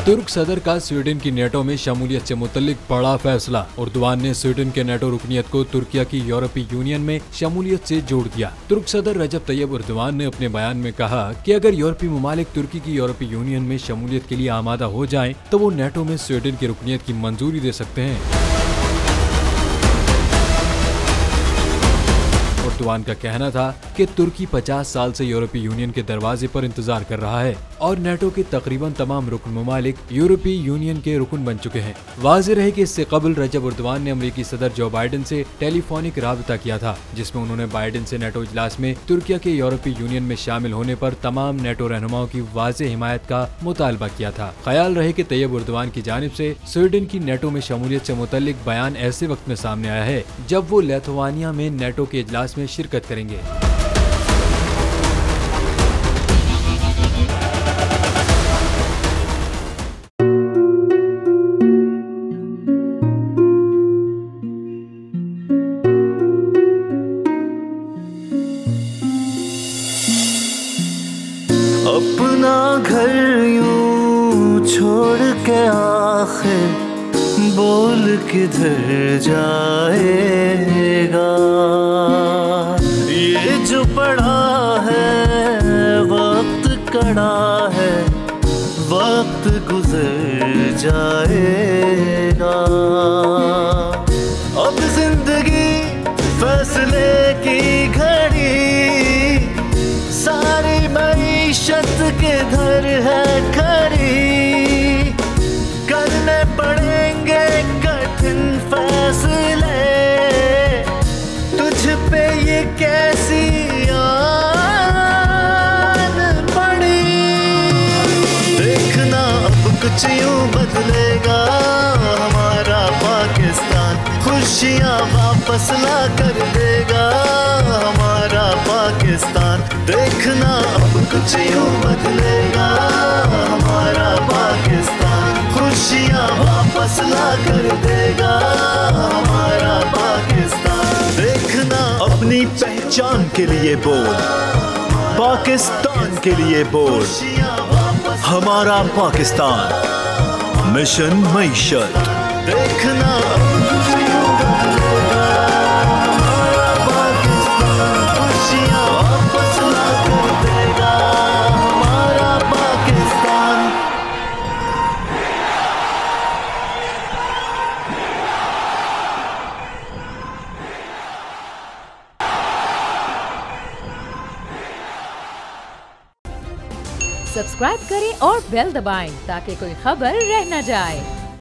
तुर्क सदर का स्वीडन की नेटो में शमूलियत से मुतल्लिक बड़ा फैसला। उर्दुआन ने स्वीडन के नेटो रुकनियत को तुर्किया की यूरोपीय यूनियन में शमूलियत से जोड़ दिया। तुर्क सदर रजब तैयब उर्दुआन ने अपने बयान में कहा कि अगर यूरोपीय ममालिक तुर्की की यूरोपीय यूनियन में शमूलियत के लिए आमादा हो जाएं, तो वो नेटो में स्वीडन की रुकनियत की मंजूरी दे सकते हैं। उर्दुआन का कहना था कि तुर्की 50 साल से यूरोपीय यूनियन के दरवाजे पर इंतजार कर रहा है और नेटो के तकरीबन तमाम रुकन ममालिक यूरोपीय यूनियन के रुकन बन चुके हैं। वाज़ेह रहे कि इससे कबल रजब उर्दुआन ने अमेरिकी सदर जो बाइडेन से टेलीफोनिक राबता किया था, जिसमें उन्होंने बाइडेन से नेटो इजलास में तुर्किया के यूरोपीय यूनियन में शामिल होने पर तमाम नेटो रहनुमाओं की वाज़ेह हिमायत का मुतालबा किया था। ख्याल रहे कि तैयब उर्दुआन की जानिब से स्वीडन की नेटो में शमूलियत से मुतल्लिक बयान ऐसे वक्त में सामने आया है जब वो लिथुआनिया में नेटो के इजलास में शिरकत करेंगे। अपना घर यूं छोड़ के आखिर बोल किधर जाएगा। ये जो पड़ा है वक्त कड़ा है, वक्त गुजर जाएगा। अब जिंदगी फैसले की घड़ी, सारी मईशत के धर है खड़ी। करने पड़ेंगे कठिन फैसले, तुझ पे ये कैसी आन पड़ी। देखना अब कुछ यूं बदलेगा हमारा पाकिस्तान, खुशियाँ वापस ला कर देगा हमारा पाकिस्तान। देखना अब कुछ यूं बदलेगा हमारा पाकिस्तान, खुशियाँ वापस ला कर देगा हमारा पाकिस्तान। देखना अपनी पहचान के लिए बोल, पाकिस्तान के लिए बोल, हमारा पाकिस्तान, मिशन मईशत। देखना अब कुछ यूं बदलेगा हमारा पाकिस्तान, खुशियाँ वापस ला कर देगा हमारा पाकिस्तान। सब्सक्राइब करें और बेल दबाएं ताकि कोई खबर रह न जाए।